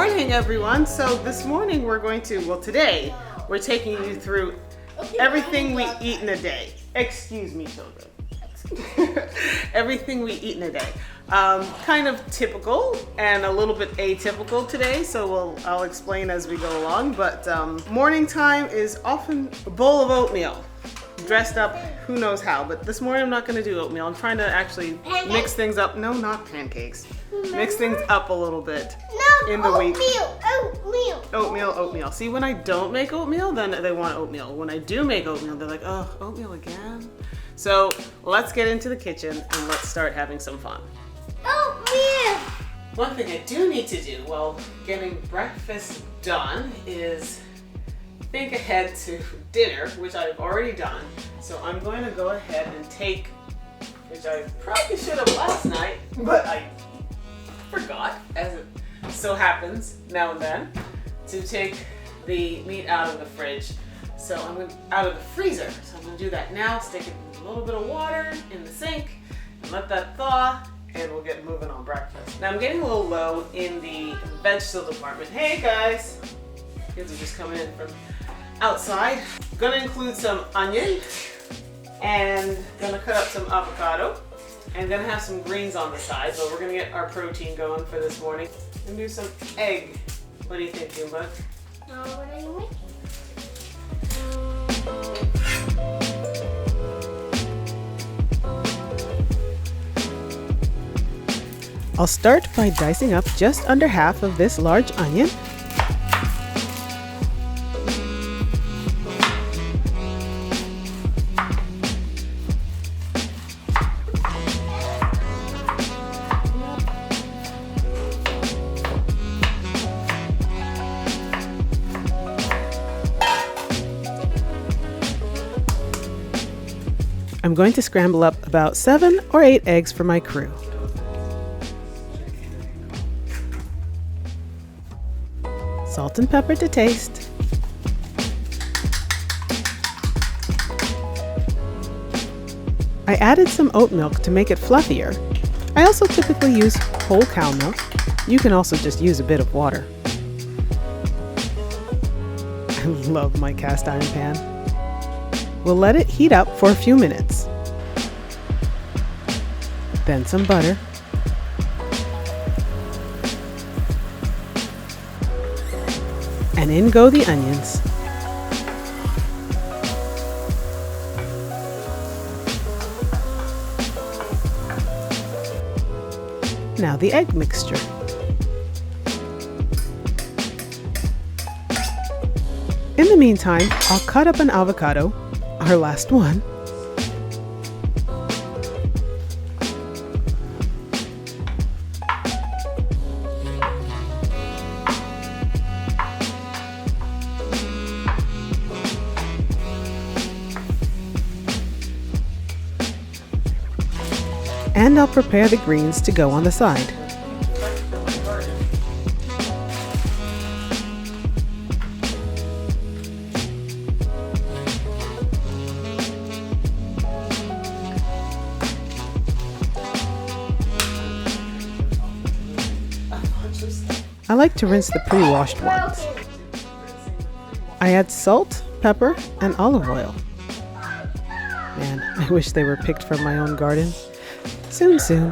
morning, everyone. So this morning today we're taking you through everything we eat in a day. Excuse me, children. Everything we eat in a day. Kind of typical and a little bit atypical today, so I'll explain as we go along. But morning time is often a bowl of oatmeal, dressed up who knows how. But this morning I'm not going to do oatmeal. I'm trying to actually mix things up. No, not pancakes. Mix things up a little bit in the week. Oatmeal. See, when I don't make oatmeal, then they want oatmeal. When I do make oatmeal, they're like, oh, oatmeal again? So let's get into the kitchen and let's start having some fun. Oatmeal! One thing I do need to do while getting breakfast done is think ahead to dinner, which I've already done. So I'm going to go ahead and take, which I probably should have last night, but I forgot, as it so happens now and then, to take the meat out of the fridge. So I'm going out of the freezer. So I'm going to do that now. Stick it in a little bit of water in the sink and let that thaw, and we'll get moving on breakfast. Now I'm getting a little low in the vegetable department. Hey guys, kids are just coming in from outside. I'm going to include some onion and going to cut up some avocado. I'm gonna have some greens on the side, but we're gonna get our protein going for this morning. And do some egg. What do you think, Jumba? What are you making? I'll start by dicing up just under half of this large onion. I'm going to scramble up about 7 or 8 eggs for my crew. Salt and pepper to taste. I added some oat milk to make it fluffier. I also typically use whole cow milk. You can also just use a bit of water. I love my cast iron pan. We'll let it heat up for a few minutes. Then some butter. And in go the onions. Now the egg mixture. In the meantime, I'll cut up an avocado, our last one. And I'll prepare the greens to go on the side. I like to rinse the pre-washed ones. I add salt, pepper, and olive oil. Man, I wish they were picked from my own garden. Soon, soon.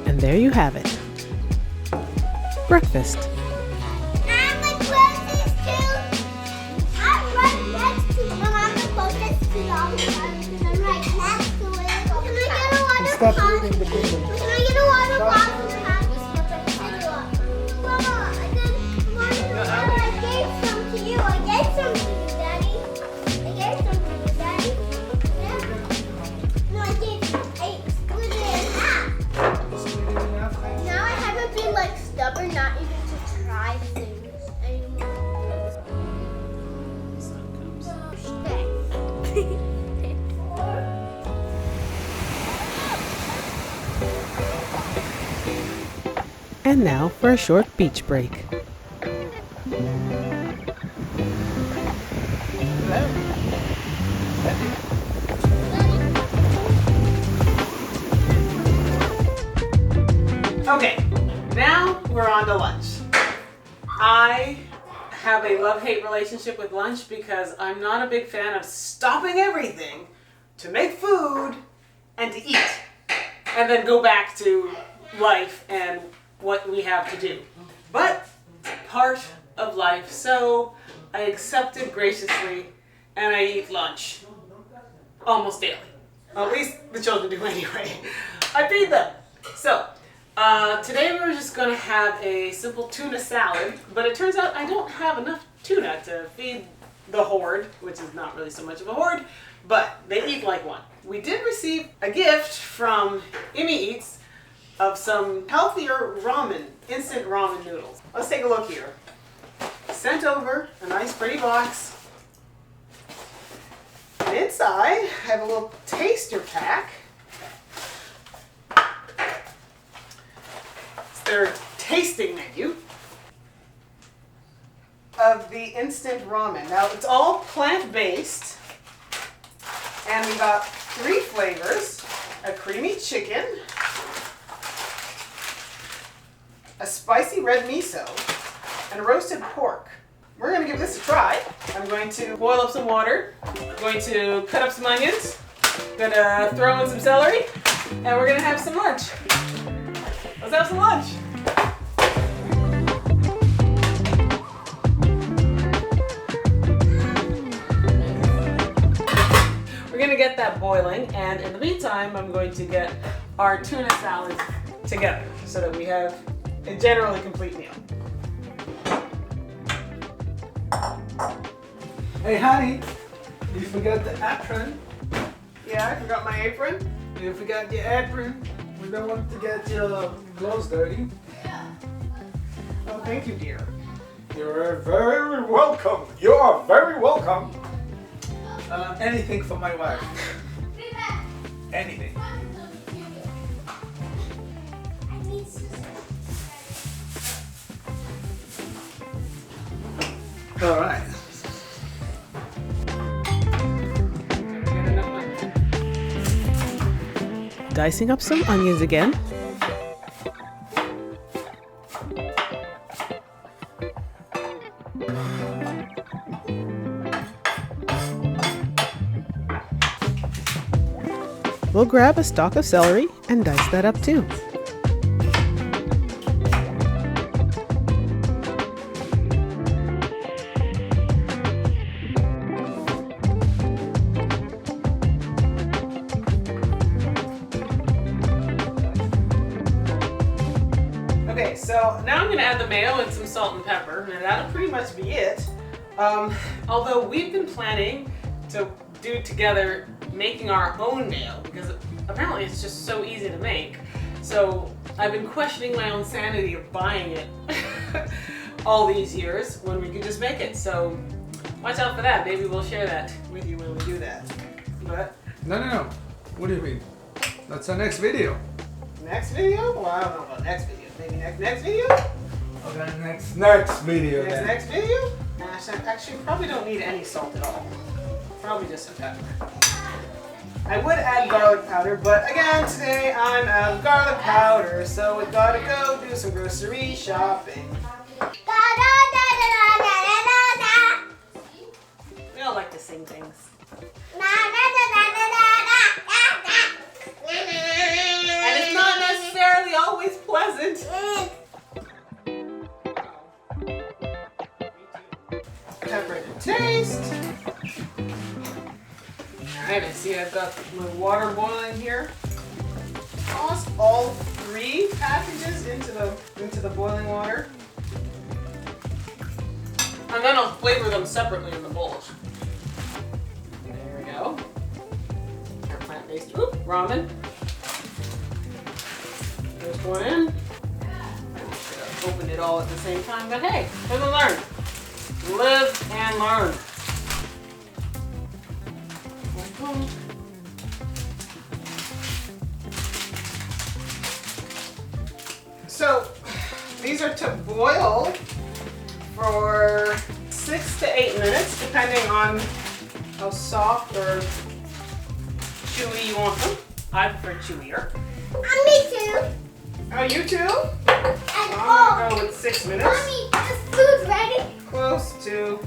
And there you have it. Breakfast. I'm the closest to. I'm right next to. Mom, I'm the closest to the avocado because I'm right next to it. Can I get a water pot? Can I get a water pot? Mama, I gave some to you. I gave some to you, Daddy. I gave some to you, Daddy. Yeah. No, I split it in half. Now I haven't been like stubborn, not even to try things anymore. And now for a short beach break. Okay, now we're on to lunch. I have a love-hate relationship with lunch because I'm not a big fan of stopping everything to make food and to eat and then go back to life and what we have to do. But part of life, so I accept it graciously and I eat lunch almost daily. Well, at least the children do anyway. I feed them. So today we're just going to have a simple tuna salad, but it turns out I don't have enough tuna to feed the horde, which is not really so much of a horde, but they eat like one. We did receive a gift from Imi Eats of some healthier ramen, instant ramen noodles. Let's take a look here. Sent over a nice pretty box. And inside I have a little taster pack. It's their tasting menu of the instant ramen. Now it's all plant-based, and we got 3 flavors: a creamy chicken, a spicy red miso, and a roasted pork. We're going to give this a try. I'm going to boil up some water, I'm going to cut up some onions, I'm going to throw in some celery, and we're going to have some lunch. Let's have some lunch. We're going to get that boiling, and in the meantime, I'm going to get our tuna salad together so that we have a generally complete meal. Hey honey, you forgot the apron. Yeah, I forgot my apron. You forgot your apron. We don't want to get your clothes dirty. Oh, thank you, dear. You're very welcome. You are very welcome. Anything for my wife. Anything. All right. Dicing up some onions again. We'll grab a stalk of celery and dice that up too. Okay, so now I'm going to add the mayo and some salt and pepper, and that'll pretty much be it. Although we've been planning to do together making our own mayo, because apparently it's just so easy to make. So I've been questioning my own sanity of buying it all these years when we could just make it. So watch out for that. Maybe we'll share that with you when we do that. But No. What do you mean? That's our next video. next video? Well, I don't know about next video. Maybe next video? Okay, next video then. Next video? Actually, probably don't need any salt at all. Probably just some pepper. I would add garlic powder, but again, today I'm out of garlic powder, so we gotta go do some grocery shopping. We all like to sing things. And it's not necessarily always pleasant. Pepper to taste. Alright, I see I've got my water boiling here. Toss all 3 packages into the boiling water. And then I'll flavor them separately in the bowls. There we go. Our plant-based ramen. There's one in. I should have opened it all at the same time, but hey, live and learn. Live and learn. So, extra to boil for 6 to 8 minutes, depending on how soft or chewy you want them. I prefer chewier. Me too. Oh, you too? And I'm gonna go with 6 minutes. Mommy, the food's ready. Close to.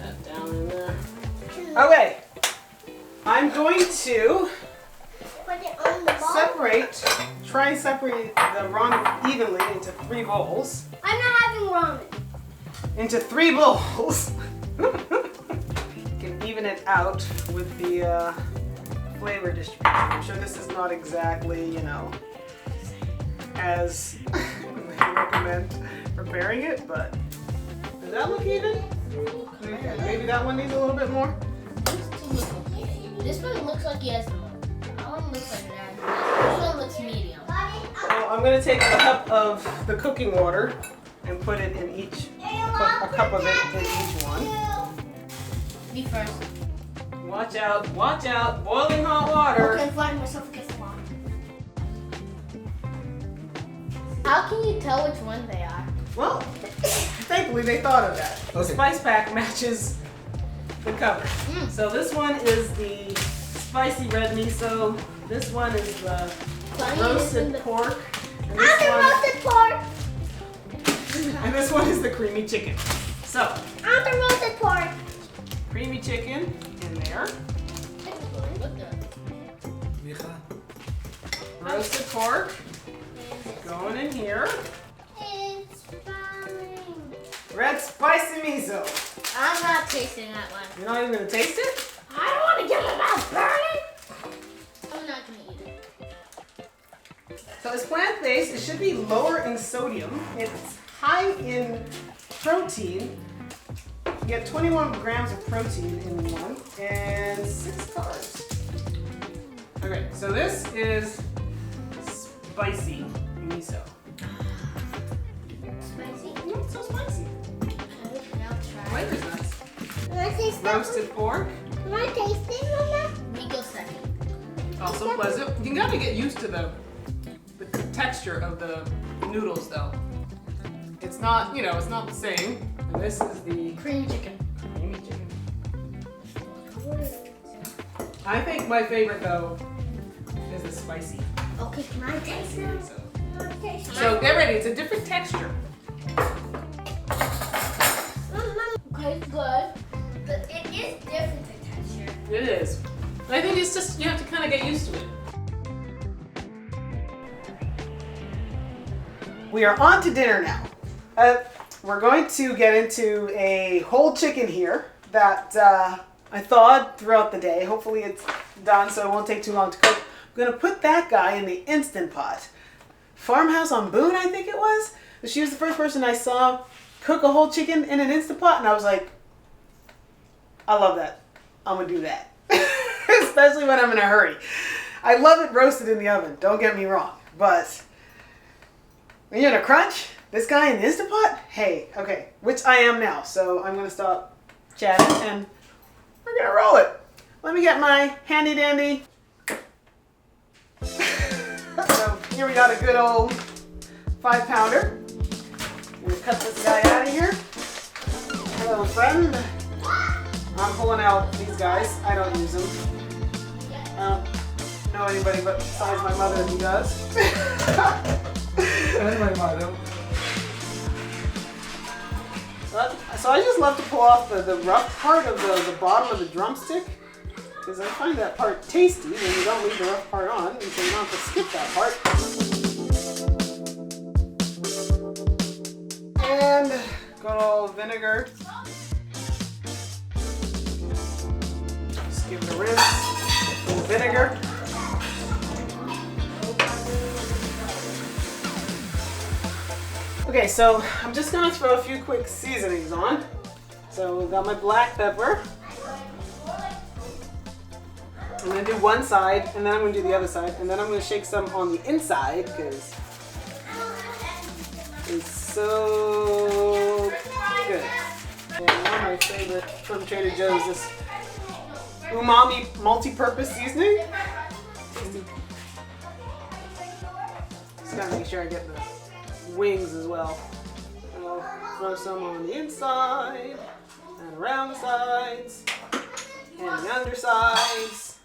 That down in there. Okay. I'm going to Put it on the bowl. try and separate the ramen evenly into 3 bowls. I'm not having ramen. Into 3 bowls. You can even it out with the flavor distribution. I'm sure this is not exactly, you know, as I recommend preparing it, but does that look even? Okay, maybe that one needs a little bit more. This one looks like he has the most. That one looks like that. This one looks medium. Well, I'm going to take a cup of the cooking water and put it in each, a cup of it in each one. Me first. Watch out, boiling hot water. Okay, I'm finding myself against the wall. How can you tell which one they are? Well, thankfully they thought of that. The Okay. spice pack matches the cover. So this one is the spicy red miso. This one is the roasted pork. And this, I'm the one, roasted pork. and this one is the creamy chicken. So, I'm the roasted pork. creamy chicken in there. What the? Mija. Roasted pork going in here. It's fine. Red spicy miso. I'm not tasting that one. You're not even gonna taste it? I don't want to get my mouth burning. I'm not gonna eat it. So it's plant-based. It should be lower in sodium. It's high in protein. You get 21 grams of protein in one and 6 carbs. Okay, so this is spicy miso. Spicy. Not so spicy. Now try. Flavor's nice. Can I taste that? Roasted pork. Can I taste it, Mama? Me go second. Also pleasant. You gotta get used to the texture of the noodles though. It's not, you know, it's not the same. And this is the Creamy chicken. creamy chicken. I think my favorite though is the spicy Okay, can I taste it? miso. Can I taste it? So get ready, it's a different texture. Okay, it's good. But it is different in texture. It is. I think it's just, you have to kind of get used to it. We are on to dinner now. We're going to get into a whole chicken here that I thawed throughout the day. Hopefully it's done so it won't take too long to cook. I'm going to put that guy in the Instant Pot. Farmhouse on Boone, I think it was. She was the first person I saw cook a whole chicken in an Instant Pot, and I was like, I love that. I'm going to do that. Especially when I'm in a hurry. I love it roasted in the oven, don't get me wrong. But when you're in a crunch, this guy in the Instant Pot, hey, okay, which I am now. So I'm going to stop chatting and we're going to roll it. Let me get my handy dandy. So here we got a good old 5-pounder. I'm going to cut this guy out of here. Hello, friend. I'm pulling out these guys. I don't use them. I don't know anybody but besides my mother who does. And my mother. So I just love to pull off the rough part of the bottom of the drumstick because I find that part tasty when you don't leave the rough part on, and so you don't have to skip that part. And good old vinegar. Just give it a rinse with vinegar. Okay, so I'm just gonna throw a few quick seasonings on. So we've got my black pepper. I'm gonna do one side, and then I'm gonna do the other side, and then I'm gonna shake some on the inside because it's so good. And one of my favorite from Trader Joe's is umami multi-purpose seasoning. Tasty. Just gotta make sure I get the wings as well. So throw some on the inside and around the sides and the undersides.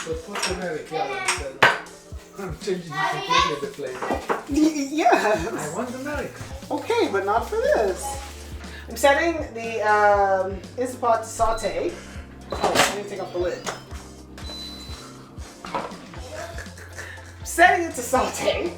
So put American instead. I'm changing completely the flavor. Yes. I want American. Okay, but not for this. I'm setting the Instant Pot to saute. Oh, I need to take off the lid. Setting it to saute.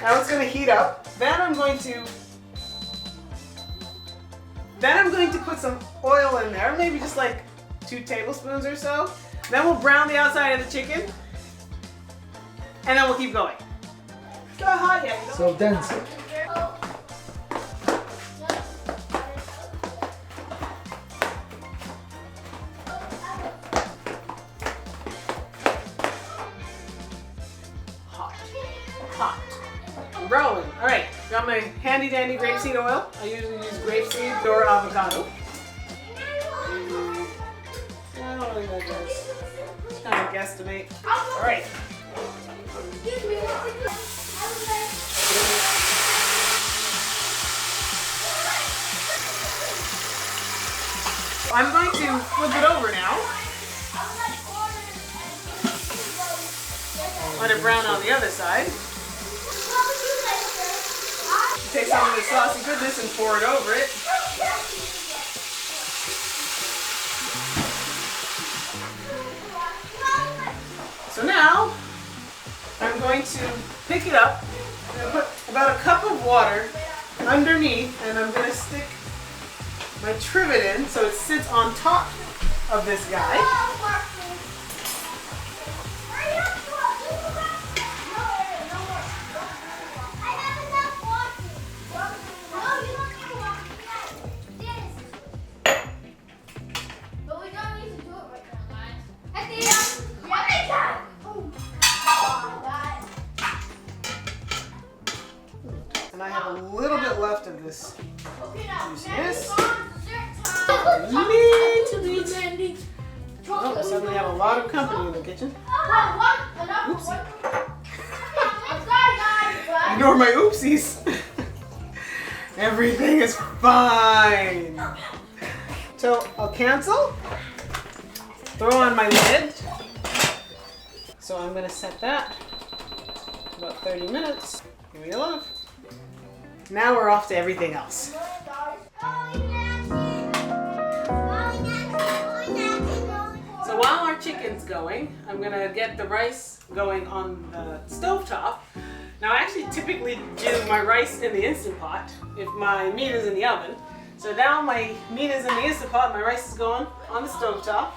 Now it's going to heat up. Then I'm going to put some oil in there, maybe just like 2 tablespoons or so. Then we'll brown the outside of the chicken, and then we'll keep going. Go hot yet? So dense. Hot. I'm rolling. All right, got my handy dandy grapeseed oil. I usually use grapeseed or avocado. I don't really know this. Just kind of guesstimate. All right. I'm going to flip it over now. Let it brown on the other side. Take some of the saucy goodness and pour it over it. So now, I'm going to pick it up. I'm going to put about a cup of water underneath, and I'm going to stick my trivet in so it sits on top of this guy. And I have a little bit left of this juiciness. Oh, suddenly have a lot of company in the kitchen. Oopsie. Ignore my oopsies. Everything is fine. So I'll cancel. Throw on my lid. So I'm gonna set that about 30 minutes. Give me a love. Now we're off to everything else. So while our chicken's going, I'm gonna get the rice going on the stovetop. Now I actually typically do my rice in the Instant Pot if my meat is in the oven. So now my meat is in the Instant Pot, my rice is going on the stovetop.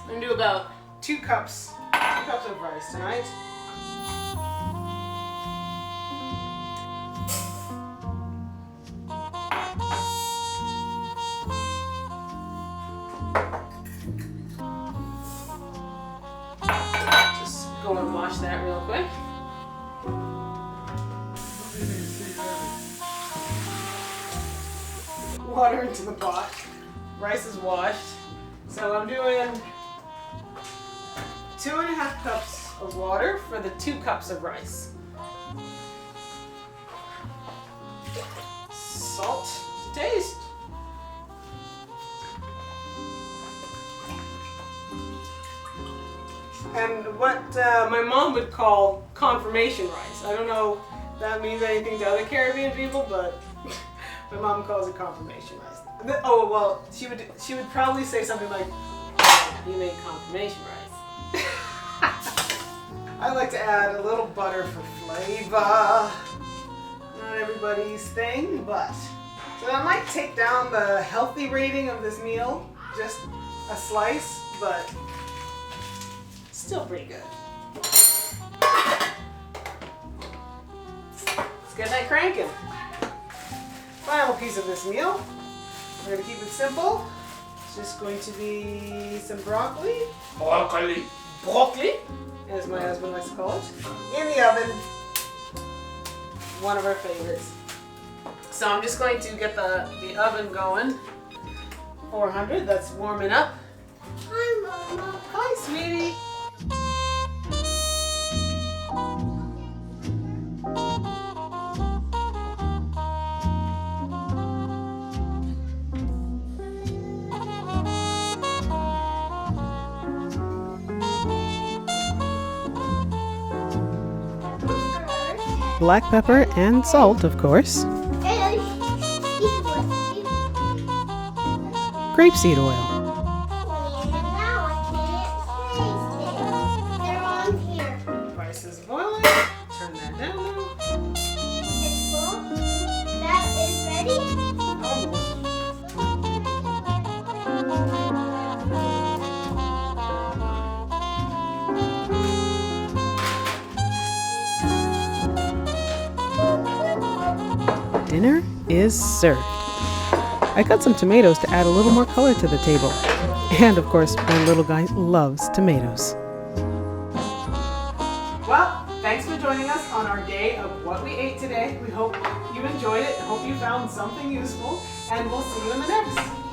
I'm gonna do about 2 cups of rice tonight. Just go and wash that real quick. Water into the pot. Rice is washed. So I'm doing 2.5 cups of water for the 2 cups of rice. Salt to taste. And what my mom would call confirmation rice. I don't know if that means anything to other Caribbean people, but my mom calls it confirmation rice. Oh well, she would probably say something like, oh, "You made confirmation rice." I like to add a little butter for flavor. Not everybody's thing, but so that might take down the healthy rating of this meal, just a slice, but still pretty good. Let's get that cranking. Final piece of this meal. We're gonna keep it simple. It's just going to be some broccoli. Broccoli, as my husband likes to call it, in the oven. One of our favorites. So I'm just going to get the oven going. 400, that's warming up. Hi, Mama. Hi, sweetie. black pepper and salt, of course. Grapeseed oil. Now I can't taste it. They're on here. Rice is boiling. Turn that down now. It's full. That is ready. Almost. Dinner is served. I cut some tomatoes to add a little more color to the table. And of course, my little guy loves tomatoes. Well, thanks for joining us on our day of what we ate today. We hope you enjoyed it. Hope you found something useful. And we'll see you in the next.